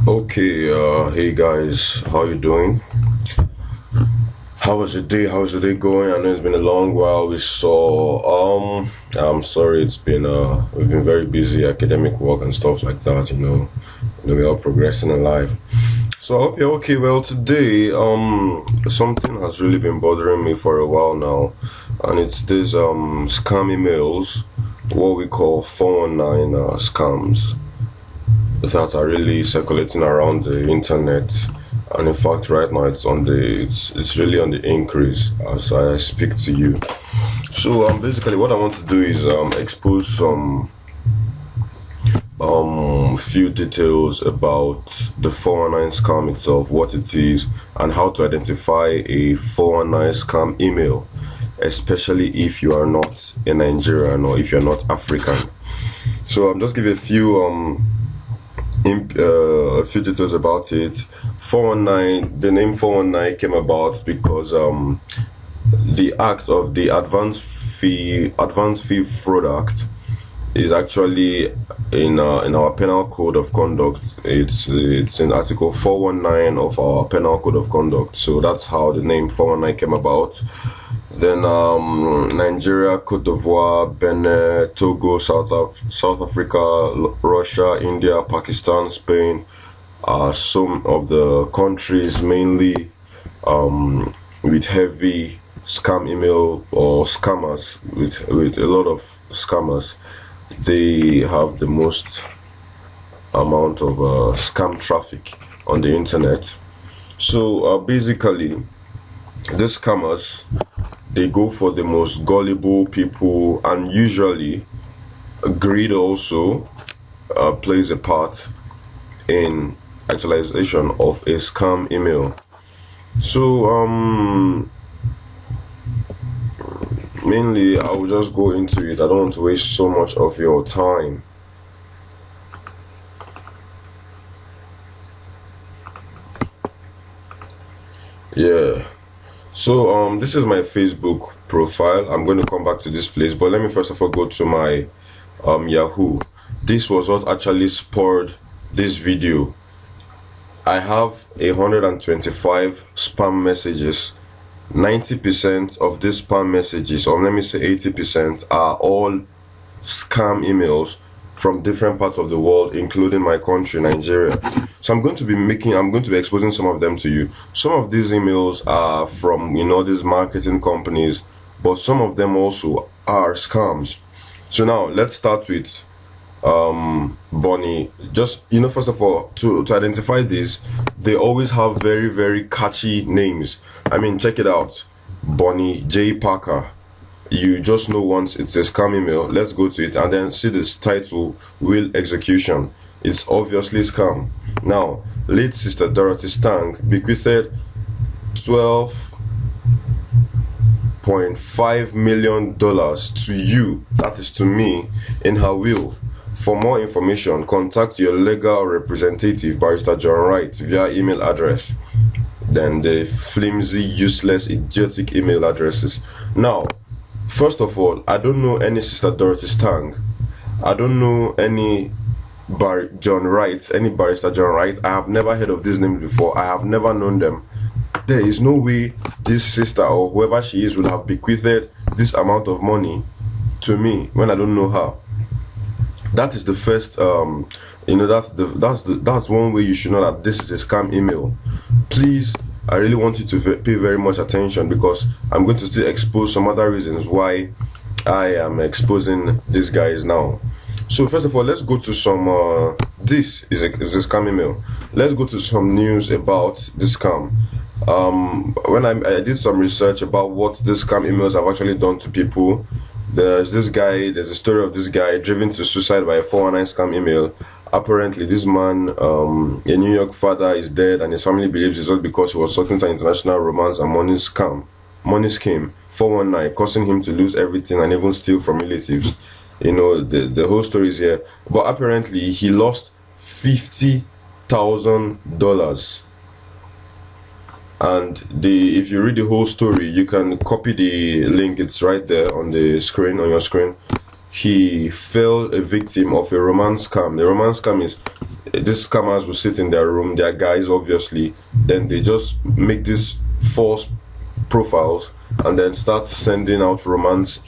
Okay, hey guys, how you doing? How was your day? How's your day going? I know it's been a long while we saw. I'm sorry, we've been very busy, academic work and stuff like that, we're all progressing in life. So I hope you're okay. Well, today, something has really been bothering me for a while now, and it's this scam emails, what we call 419 scams that are really circulating around the internet. And in fact, right now it's really on the increase as I speak to you. So basically what I want to do is expose some few details about the 419 scam itself, what it is, and how to identify a 419 scam email, especially if you are not a Nigerian or if you're not African. So I'm just give you a few details about it. 419, the name 419 came about because the act of the advance fee fraud act is actually in our penal code of conduct. It's in article 419 of our penal code of conduct. So that's how the name 419 came about. Then Nigeria, Cote d'Ivoire, Benin, Togo, South Africa, Russia, India, Pakistan, Spain are some of the countries mainly with heavy scam email or scammers, with a lot of scammers. They have the most amount of scam traffic on the internet. So basically, these scammers, they go for the most gullible people, and usually greed also plays a part in actualization of a scam email. So mainly I will just go into it. I don't want to waste so much of your time. Yeah. So this is my Facebook profile. I'm going to come back to this place, but let me first of all go to my Yahoo. This was what actually spurred this video. I have 125 spam messages. 90% of these spam messages, or let me say 80%, are all scam emails from different parts of the world, including my country, Nigeria. So I'm going to be exposing some of them to you. Some of these emails are from, these marketing companies, but some of them also are scams. So now let's start with Bonnie. Just, first of all, to identify these, they always have very, very catchy names. I mean, check it out. Bonnie J. Parker. You just know once it's a scam email. Let's go to it and then see this title, will execution. It's obviously scam. Now, late sister Dorothy Stang bequeathed $12.5 million to you, that is to me, in her will. For more information, contact your legal representative, Barrister John Wright, via email address. Then the flimsy, useless, idiotic email addresses. Now, first of all, I don't know any Sister Dorothy Stang. I don't know any John Wright, any Barrister John Wright. I have never heard of these names before. I have never known them. There is no way this sister or whoever she is will have bequeathed this amount of money to me when I don't know her. That is the first that's one way you should know that this is a scam email. Please, I really want you to pay very much attention, because I'm going to still expose some other reasons why I am exposing these guys now. So first of all, let's go to some this is a scam email. Let's go to some news about this scam. When I did some research about what these scam emails have actually done to people, there's a story of this guy driven to suicide by a 419 scam email. Apparently, this man, a New York father, is dead, and his family believes it's all because he was sought into an international romance and money scheme, 419, causing him to lose everything and even steal from relatives. The whole story is here. But apparently, he lost $50,000. And if you read the whole story, you can copy the link. It's right there on the screen, on your screen. He fell a victim of a romance scam. The romance scam is these scammers will sit in their room, their guys obviously, then they just make these false profiles and then start sending out romance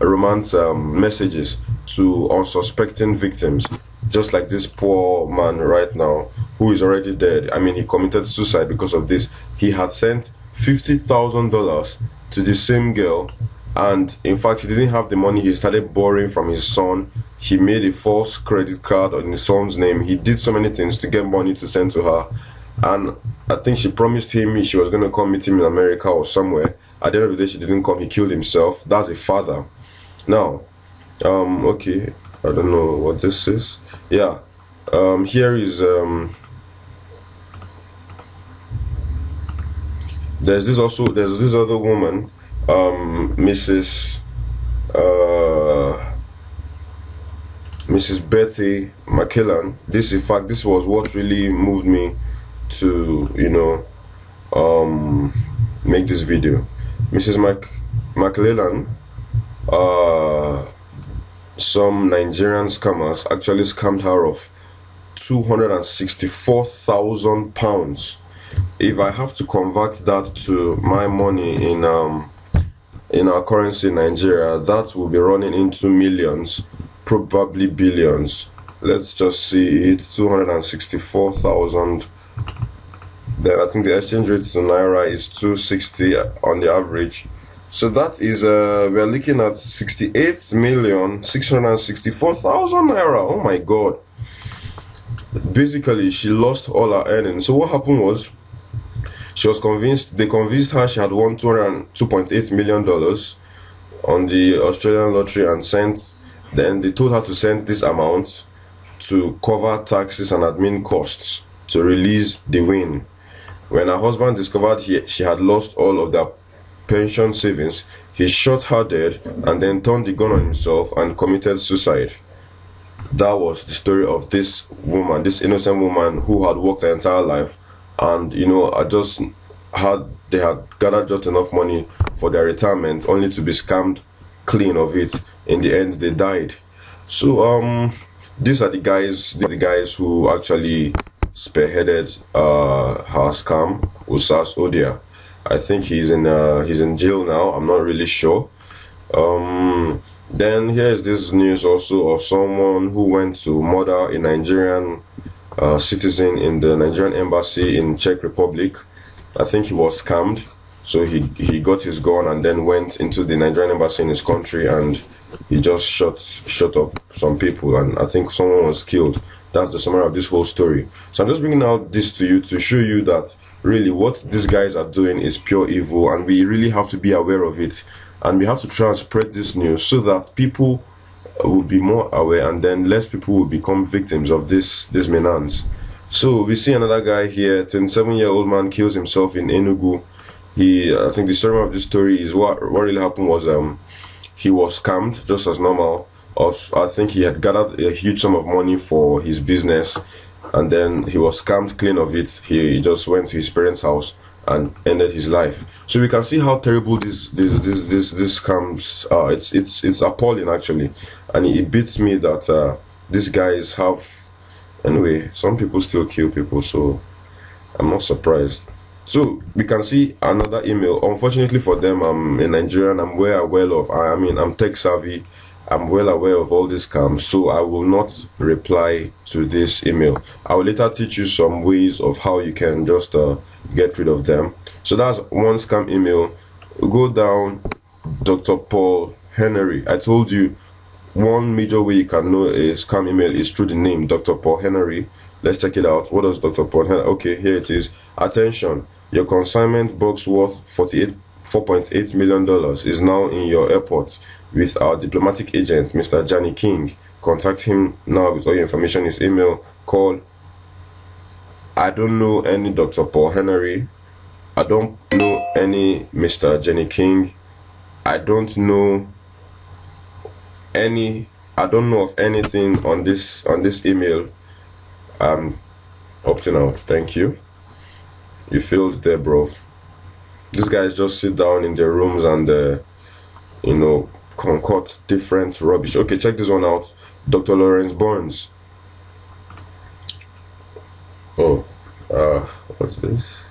messages to unsuspecting victims, just like this poor man right now who is already dead. I mean, he committed suicide because of this. He had sent $50,000 to the same girl, and in fact he didn't have the money. He started borrowing from his son. He made a false credit card on his son's name. He did so many things to get money to send to her, and I think she promised him she was going to come meet him in America or somewhere. At the end of the day, she didn't come. He killed himself. That's a father. Now, okay, I don't know what this is. Yeah, here is there's this other woman, Mrs. Mrs. Betty McKillan. This, in fact, this was what really moved me to, make this video. Mrs. McKillan, some Nigerian scammers actually scammed her of £264,000. If I have to convert that to my money in our currency in Nigeria, that will be running into millions, probably billions. Let's just see it. 264,000. Then I think the exchange rate to naira is 260 on the average. So that is we're looking at 68,664,000 naira. Oh my god. Basically, she lost all her earnings. So what happened was, they convinced her she had won $2.8 million on the Australian lottery, and then they told her to send this amount to cover taxes and admin costs to release the win. When her husband discovered she had lost all of their pension savings, he shot her dead and then turned the gun on himself and committed suicide. That was the story of this woman, this innocent woman who had worked her entire life, and they had gathered just enough money for their retirement, only to be scammed clean of it. In the end, they died. So these are the guys who actually spearheaded her scam, Usas Odia. I think he's in jail now. I'm not really sure. Then here is this news also of someone who went to murder a Nigerian citizen in the Nigerian embassy in Czech Republic. I think he was scammed, so he got his gun and then went into the Nigerian embassy in his country, and he just shot up some people, and I think someone was killed. That's the summary of this whole story. So I'm just bringing out this to you to show you that really what these guys are doing is pure evil, and we really have to be aware of it, and we have to try and spread this news so that people will be more aware, and then less people will become victims of this menace. So we see another guy here, 27-year-old man kills himself in Enugu. I think the story of this story is what really happened was he was scammed just as normal. I think he had gathered a huge sum of money for his business, and then he was scammed clean of it. He just went to his parents' house and ended his life. So we can see how terrible these scams are. It's appalling actually, and it beats me that these guys have. Anyway, some people still kill people, so I'm not surprised. So we can see another email. Unfortunately for them, I'm a Nigerian. I'm I'm tech savvy. I'm well aware of all these scams, so I will not reply to this email. I will later teach you some ways of how you can just get rid of them. So that's one scam email. Go down, Dr. Paul Henry. I told you one major way you can know a scam email is through the name, Dr. Paul Henry. Let's check it out. What does Dr. Paul Henry? Okay, here it is. Attention, your consignment box worth $4.8 million is now in your airport with our diplomatic agent, Mr. Johnny King. Contact him now with all your information. His email, call. I don't know any Dr. Paul Henry. I don't know any Mr. Johnny King. I don't know of anything on this email. I'm opting out. Thank you. You failed there, bro. These guys just sit down in their rooms and concoct different rubbish. Okay, check this one out. Dr. Lawrence Burns. Oh, what's this?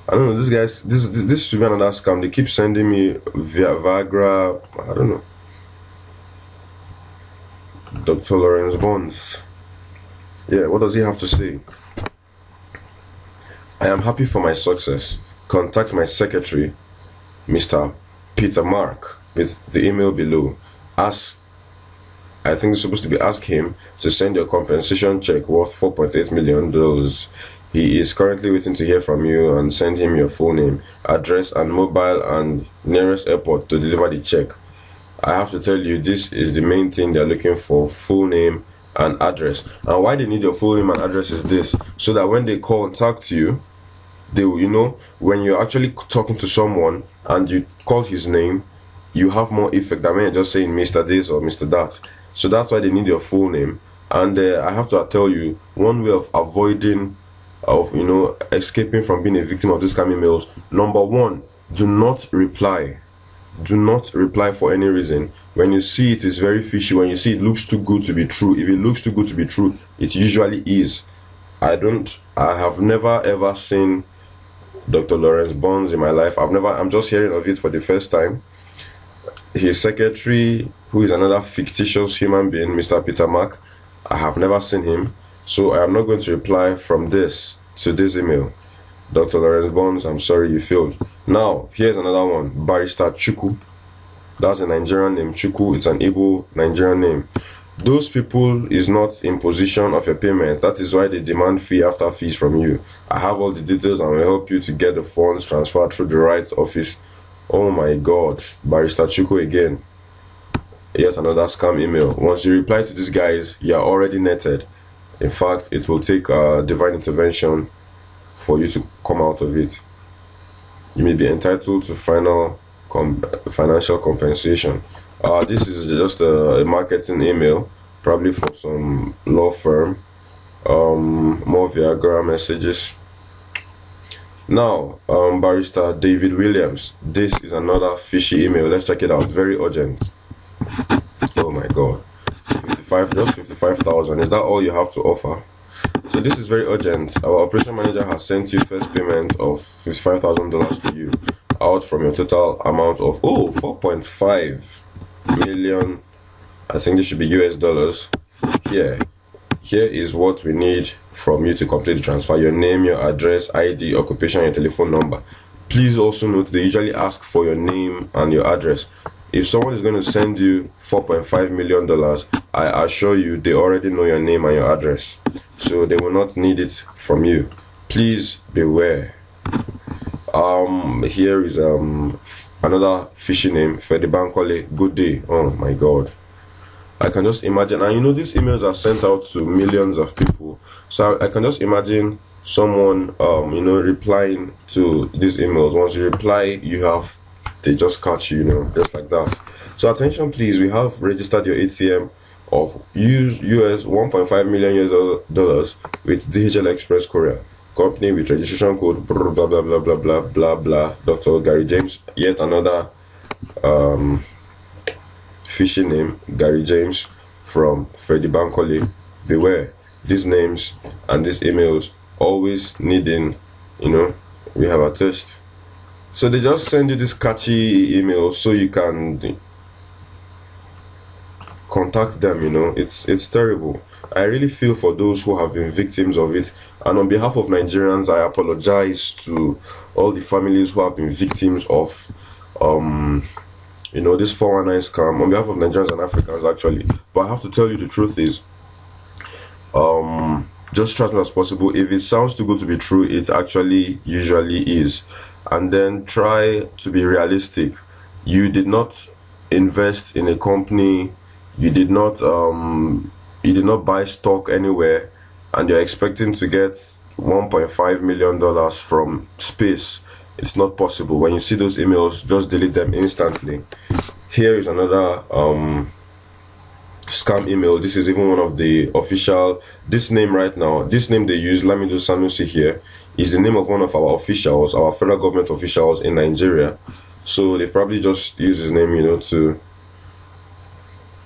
I don't know. This guys, this should be another scam. They keep sending me via Viagra. I don't know. Dr. Lawrence Bonds. Yeah, what does he have to say? I am happy for my success. Contact my secretary, Mr. Peter Mark, with the email below. I think it's supposed to be ask him to send your compensation check worth $4.8 million. He is currently waiting to hear from you, and send him your full name, address, and mobile and nearest airport to deliver the check. I have to tell you, this is the main thing they're looking for: full name and address. And why they need your full name and address is this: so that when they contact you, they will, you know, when you're actually talking to someone and you call his name, you have more effect than when you're just saying Mr. This or Mr. That. So that's why they need your full name. And I have to tell you, one way of avoiding, of escaping from being a victim of these scam emails: number one, do not reply. Do not reply for any reason. When you see it is very fishy, when you see it looks too good to be true, if it looks too good to be true, it usually is. I have never ever seen Dr. Lawrence Bonds in my life. I'm just hearing of it for the first time. His secretary, who is another fictitious human being, Mr. Peter Mark, I have never seen him. So I am not going to reply from this to this email. Dr. Lawrence Bonds, I'm sorry you failed. Now, here's another one. Barrister Chuku. That's a Nigerian name. Chuku, it's an Igbo Nigerian name. Those people is not in position of your payment. That is why they demand fee after fees from you. I have all the details and will help you to get the funds transferred through the right office. Oh my God. Barrister Chuku again. Yet another scam email. Once you reply to these guys, you are already netted. In fact, it will take divine intervention for you to come out of it. You may be entitled to financial compensation. This is just a marketing email, probably for some law firm. More Viagra messages. Now, Barrister David Williams. This is another fishy email. Let's check it out. Very urgent. Oh my God. 55,000. Is that all you have to offer? So this is very urgent. Our operation manager has sent you first payment of $55,000 to you, out from your total amount of 4.5 million. I think this should be US dollars. Here is what we need from you to complete the transfer: your name, your address, ID, occupation, your telephone number. Please also note they usually ask for your name and your address. If someone is going to send you $4.5 million, I assure you they already know your name and your address, so they will not need it from you. Please beware. Here is another phishing name, Fedi Bankole. Good day. Oh my God. I can just imagine, and these emails are sent out to millions of people, so I can just imagine someone replying to these emails. Once you reply, they just catch you, just like that. So attention please, we have registered your ATM of US $1.5 million with DHL Express Courier Company with registration code blah blah blah blah blah blah blah. Dr. Gary James. Yet another phishing name, Gary James from Fedi Bankole. Beware, these names and these emails always needing, we have a test. So they just send you this catchy email so you can contact them. It's terrible. I really feel for those who have been victims of it, and on behalf of Nigerians, I apologize to all the families who have been victims of this 419 scam, on behalf of Nigerians and Africans actually. But I have to tell you, the truth is, just trust me as possible. If it sounds too good to be true, it actually usually is. And then try to be realistic. You did not invest in a company, you did not buy stock anywhere, and you're expecting to get $1.5 million from space. It's not possible. When you see those emails, just delete them instantly. Here is another scam email. This is even one of the official. This name right now, this name they use, Lamido Sanusi here, is the name of one of our officials, our federal government officials in Nigeria. So they probably just use his name, to.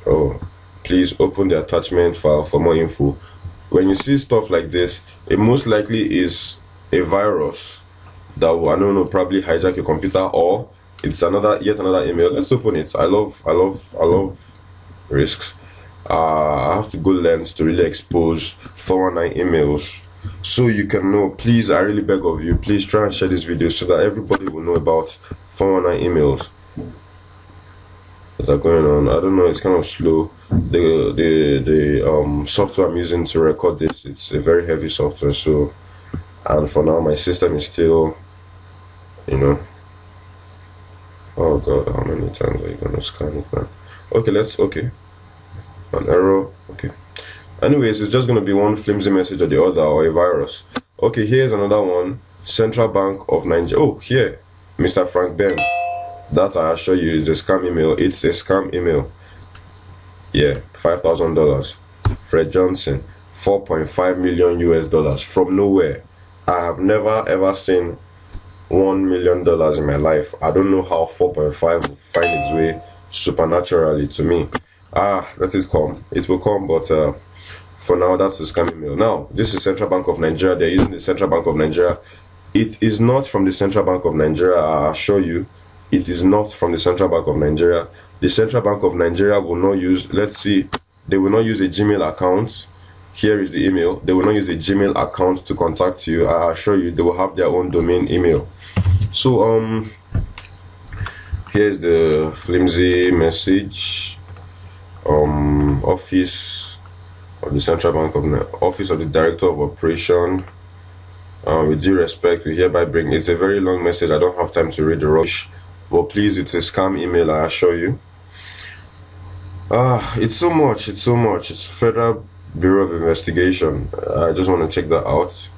Oh, please open the attachment file for more info. when you see stuff like this, it most likely is a virus that will, I don't know, probably hijack your computer, or it's yet another email. Let's open it. I love risks. I have to go lens to really expose 419 emails, so you can know. Please, I really beg of you, please try and share this video so that everybody will know about 419 emails that are going on. I don't know, it's kind of slow. The software I'm using to record this, it's a very heavy software, so, and for now my system is still, you know, oh god, how many times are you gonna scan it, man? Okay, an error. Okay, anyways, it's just gonna be one flimsy message or the other, or a virus. Okay, here's another one. Central Bank of Nigeria. Oh, here, Mr. Frank Ben. That, I assure you, is a scam email. It's a scam email. Yeah, $5,000. Fred Johnson, 4.5 million US dollars from nowhere. I have never ever seen $1 million in my life. I don't know how 4.5 will find its way supernaturally to me. Let it come. It will come, but for now, that's a scam email. Now, this is Central Bank of Nigeria. They're using the Central Bank of Nigeria. It is not from the Central Bank of Nigeria, I assure you. It is not from the Central Bank of Nigeria. The Central Bank of Nigeria will not use, let's see, they will not use a Gmail account. Here is the email. They will not use a Gmail account to contact you. I assure you, they will have their own domain email. So, here's the flimsy message. Office of the Central Bank of Office of the Director of Operation. With due respect, we hereby bring. It's a very long message. I don't have time to read the rush, but please, it's a scam email, I assure you. It's so much. It's Federal Bureau of Investigation. I just want to check that out.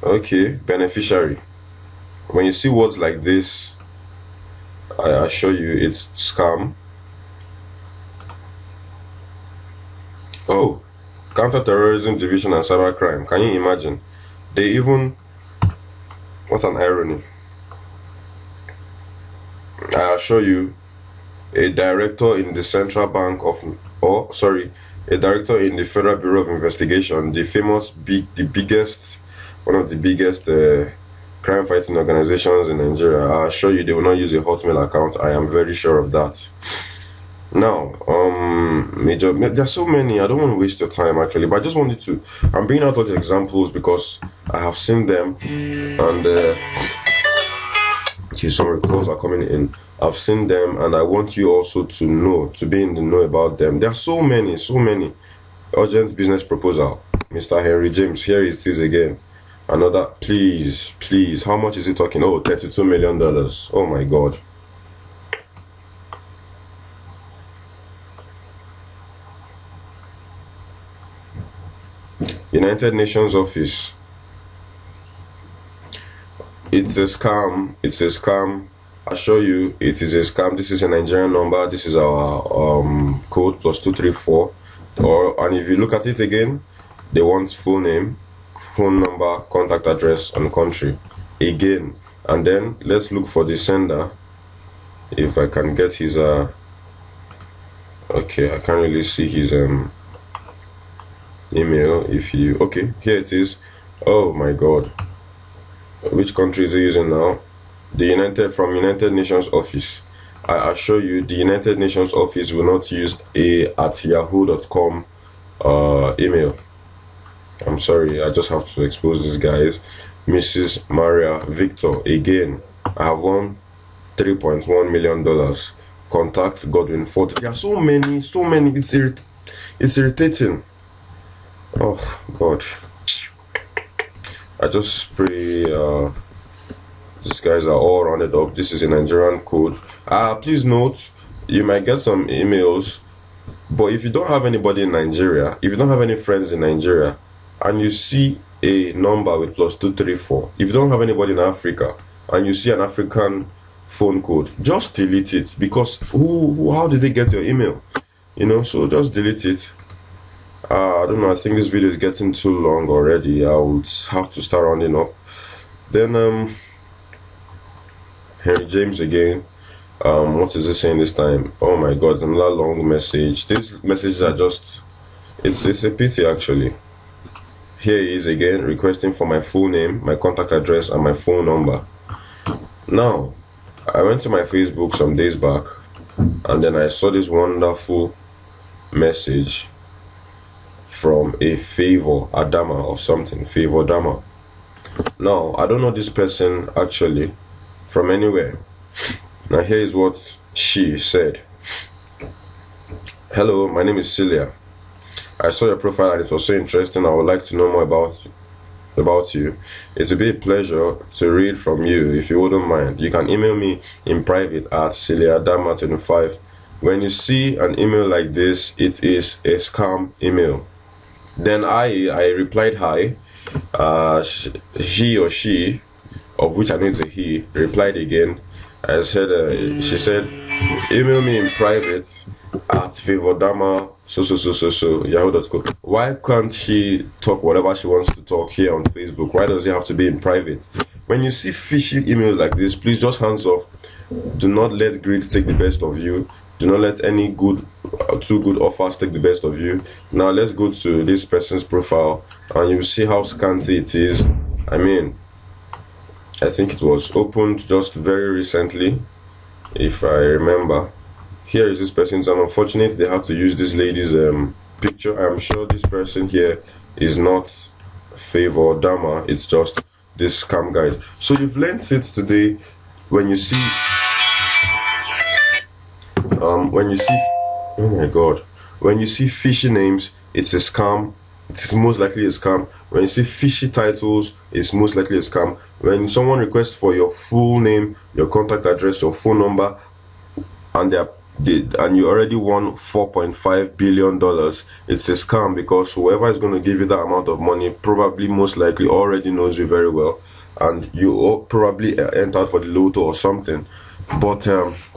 Okay, beneficiary. When you see words like this, I assure you it's scam. Oh, Counterterrorism Division and Cybercrime. Can you imagine? They even, what an irony. I assure you, a director in the Central Bank of, a director in the Federal Bureau of Investigation, one of the biggest crime fighting organizations in Nigeria. I assure you, they will not use a Hotmail account. I am very sure of that. Now, there's so many. I don't want to waste your time actually, but I just wanted to. I'm bringing out all the examples because I have seen them, and okay, some calls are coming in. I've seen them, and I want you also to know, to be in the know about them. There are so many. Urgent business proposal, Mr. Henry James. Here it is again. Another, please. How much is he talking? Oh, $32 million. Oh my God. United Nations office. It's a scam. I assure you, it is a scam. This is a Nigerian number. This is our code +234. And if you look at it again, they want full name, phone number, contact address, and country again. And then let's look for the sender. If I can get his okay, I can't really see his email. Okay, here it is. Oh my God, which country is he using now? The United Nations office. I assure you, the United Nations office will not use @yahoo.com email. I'm sorry, I just have to expose these guys. Mrs. Maria Victor again. I have won $3.1 million. Contact Godwin Ford. There are so many. It's irritating. Oh God, I just pray these guys are all rounded up. This is a Nigerian code. Please note, you might get some emails, but if you don't have anybody in Nigeria, if you don't have any friends in Nigeria, and you see a number with +234, if you don't have anybody in Africa and you see an African phone code, just delete it, because how did they get your email? So just delete it. I don't know, I think this video is getting too long already. I would have to start rounding up. Then Henry James again. What is he saying this time? Oh my God, another long message. These messages are just, it's a pity actually. here he is again requesting for my full name, my contact address, and my phone number. Now, I went to my Facebook some days back, and then I saw this wonderful message from a Favor Adama or something, Favor Dama. Now, I don't know this person actually from anywhere. Now, here is what she said. Hello, my name is Celia. I saw your profile and it was so interesting. I would like to know more about you. It would be a pleasure to read from you if you wouldn't mind. You can email me in private at celiadama25. When you see an email like this, it is a scam email. Then I replied hi. He or she, of which I know it's a he, replied again. I said, she said, email me in private at favordama so yahoo.com. Why can't she talk whatever she wants to talk here on Facebook? Why does it have to be in private? When you see fishy emails like this, please just hands off. Do not let greed take the best of you. Do not let any too good offers take the best of you. Now let's go to this person's profile and you see how scanty it is. I mean, I think it was opened just very recently, if I remember. Here is this person's, and unfortunately they have to use this lady's picture. I'm sure this person here is not Favor Dama, it's just this scam guy. So you've learned it today. When you see oh my god, when you see fishy names, it's a scam. It's most likely a scam. When you see fishy titles, it's most likely a scam. When someone requests for your full name, your contact address, your phone number, and you already won $4.5 billion, it's a scam, because whoever is going to give you that amount of money probably most likely already knows you very well, and you probably entered for the lotto or something. But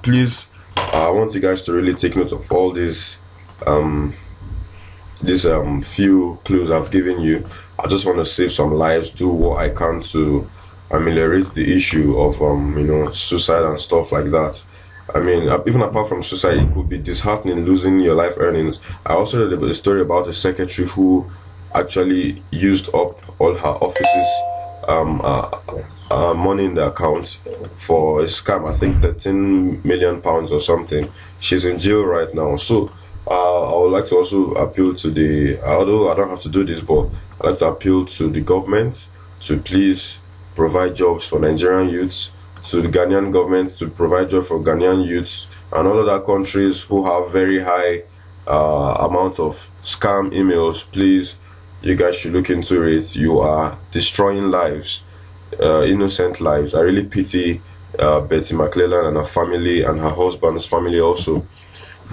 please, I want you guys to really take note of all these few clues I've given you. I just want to save some lives, do what I can to ameliorate the issue of suicide and stuff like that. I mean, even apart from suicide, it could be disheartening losing your life earnings. I also read a story about a secretary who actually used up all her office's money in the account for a scam. I think 13 million pounds or something. She's in jail right now. So I would like to also appeal to although I don't have to do this, but I'd like to appeal to the government to please provide jobs for Nigerian youths, to the Ghanaian government to provide jobs for Ghanaian youths, and all other countries who have very high amount of scam emails. Please, you guys should look into it. You are destroying lives, innocent lives. I really pity Betty McClellan and her family and her husband's family also.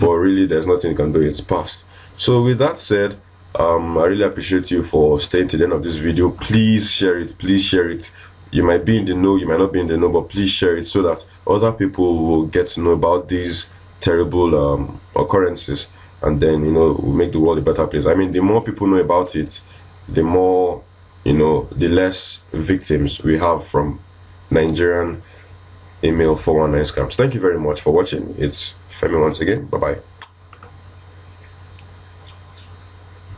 But really, there's nothing you can do. It's past. So with that said, I really appreciate you for staying to the end of this video. Please share it. Please share it. You might be in the know, you might not be in the know, but please share it so that other people will get to know about these terrible occurrences, and then we'll make the world a better place. I mean, the more people know about it, the more the less victims we have from Nigerian email 419 scams. Thank you very much for watching. It's Femi once again. Bye bye.